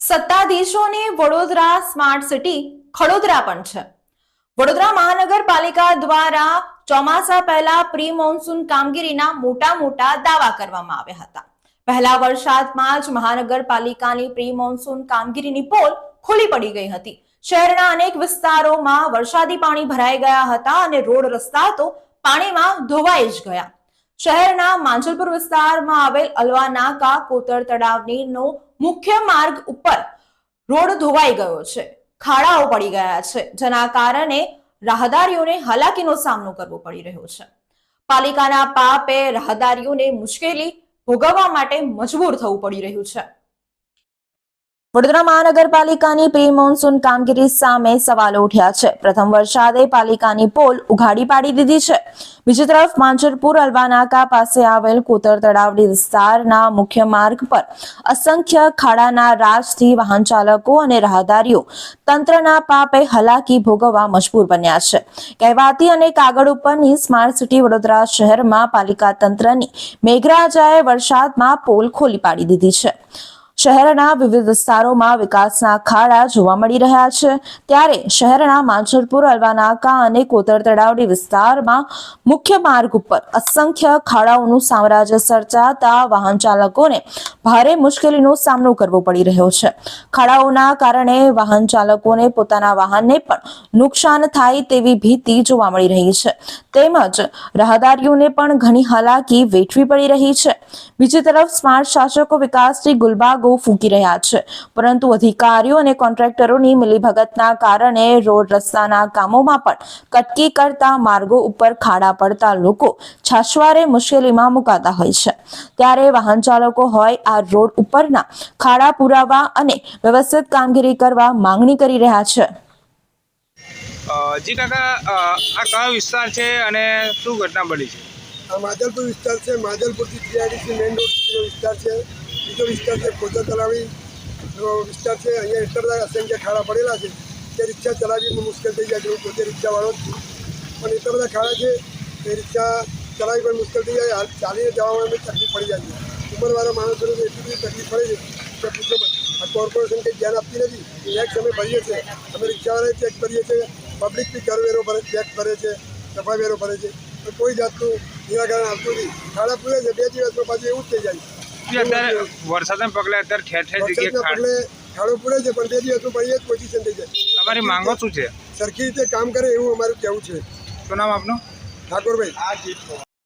સત્તાધીશોને Vadodara smart city Khadodara પણ છે। વડોદરા મહાનગરપાલિકા દ્વારા ચોમાસા પહેલા પ્રી મોન્સૂન કામગીરીના મોટા દાવા કરવામાં આવ્યા હતા। પહેલા વરસાદમાં જ મહાનગરપાલિકાની પ્રી મોન્સૂન કામગીરીની પોલ ખુલ્લી પડી ગઈ હતી। શહેરના અનેક વિસ્તારોમાં વરસાદી પાણી ભરાઈ ગયા હતા અને રોડ રસ્તા તો પાણીમાં ધોવાઈ જ ગયા। શહેરના માંજલપુર વિસ્તારમાં આવેલ અલવા નાકા કોતર તળાવનો મુખ્ય માર્ગ ઉપર રોડ ધોવાઈ ગયો છે, ખાડાઓ પડી ગયા છે, જેના કારણે રાહદારીઓને હાલાકીનો સામનો કરવો પડી રહ્યો છે। પાલિકાના પાપે રાહદારીઓને મુશ્કેલી ભોગવવા માટે મજબૂર થવું પડી રહ્યું છે। વડોદરા મહાનગરપાલિકાની પ્રી મોન્સૂન કામગીરી સામે સવાલો ઉઠ્યા છે। પ્રથમ વરસાદે પાલિકાની પોલ ઉઘાડી પાડી દીધી છે। બીજી તરફ માંજલપુર અલવાનાકા પાસે આવેલ કોતર તળાવડી વિસ્તારના મુખ્ય માર્ગ પર અસંખ્ય ખાડાના રાજથી વાહન ચાલકો અને રાહદારીઓ તંત્રના પાપે હાલાકી ભોગવવા મજબૂર બન્યા છે। કહેવાતી અને કાગળ ઉપરની સ્માર્ટ સિટી વડોદરા શહેરમાં પાલિકા તંત્રની મેઘરાજાએ વરસાદમાં પોલ ખોલી પાડી દીધી છે। શહેરના વિવિધ વિસ્તારોમાં વિકાસના ખાડા જોવા મળી રહ્યા છે, ત્યારે શહેરના માંજલપુર અલવાનાકા અને કોતર તળાવડી વિસ્તારમાં મુખ્ય માર્ગ ઉપર અસંખ્ય ખાડાઓનું સામ્રાજ્ય સર્જાતા વાહન ચાલકોને ભારે મુશ્કેલીનો સામનો કરવો પડી રહ્યો છે। ખાડાઓના કારણે વાહન ચાલકોને પોતાના વાહનને પણ નુકસાન થાય તેવી ભીતિ જોવા મળી રહી છે, તેમજ રાહદારીઓને પણ ઘણી હાલાકી વેઠવી પડી રહી છે। બીજી તરફ સ્માર્ટ શાસકો વિકાસની ગુલબાગો ફૂંકી રહ્યા છે, પરંતુ અધિકારીઓ અને કોન્ટ્રાક્ટરોની મિલીભગતના કારણે રોડ રસ્તાના કામોમાં પણ કટકી કરતા માર્ગો ઉપર ખાડા પડતા લોકો છાશવારે મુશ્કેલીમાં મુકાતા હોય છે। ત્યારે વાહન ચાલકો હોય આ રોડ ઉપરના ખાડા પુરાવા અને વ્યવસ્થિત કામગીરી કરવા માંગણી કરી રહ્યા છે। જી કાકા, આ કયો વિસ્તાર છે અને શું ઘટના બની છે? આ માજલપુર વિસ્તાર છે। માજલપુરથી જીઆઈડીસી મેઇન રોડનો વિસ્તાર છે। બીજો વિસ્તાર છે કોતર તળાવડીનો વિસ્તાર છે। અહીંયા એટલા બધા અસંખ્ય ખાડા પડેલા છે કે રિક્ષા ચલાવવી મુશ્કેલ થઈ જાય છે। હું પોતે રિક્ષાવાળો જ છું, પણ એટલા બધા ખાડા છે કે રિક્ષા ચલાવવી પણ મુશ્કેલ થઈ જાય। હાલ ચાલીને જવામાં બી તકલીફ પડી જાય છે। ઉંમરવાળા માણસોને એટલી બધી તકલીફ પડે છે કે પૂછો મત। આ કોર્પોરેશન કંઈ ધ્યાન આપતી નથી। ટેક્સ અમે ભરીએ છીએ, અમે રિક્ષાવાળાએ ચેક કરીએ છીએ, પબ્લિક બી કરવેરો ભરે, ટેક્સ ભરે છે, સફાઈ વેરો ભરે છે, તો કોઈ જાતનું નિરાકરણ આવતું નથી। ખાડા પૂરે છે, 2 દિવસમાં પાછું એવું જ થઈ જાય છે। અત્યારે વરસાદના પગલે અત્યારે ઠેર જગ્યાએ પગલે ખાડો પૂરે છે, પણ 2 દિવસમાં પાછી એ જ પોઝિશન થઈ જાય। તમારી માંગો શું છે? સરખી રીતે કામ કરે એવું અમારું કહેવું છે। શું નામ આપનું? ઠાકોરભાઈ।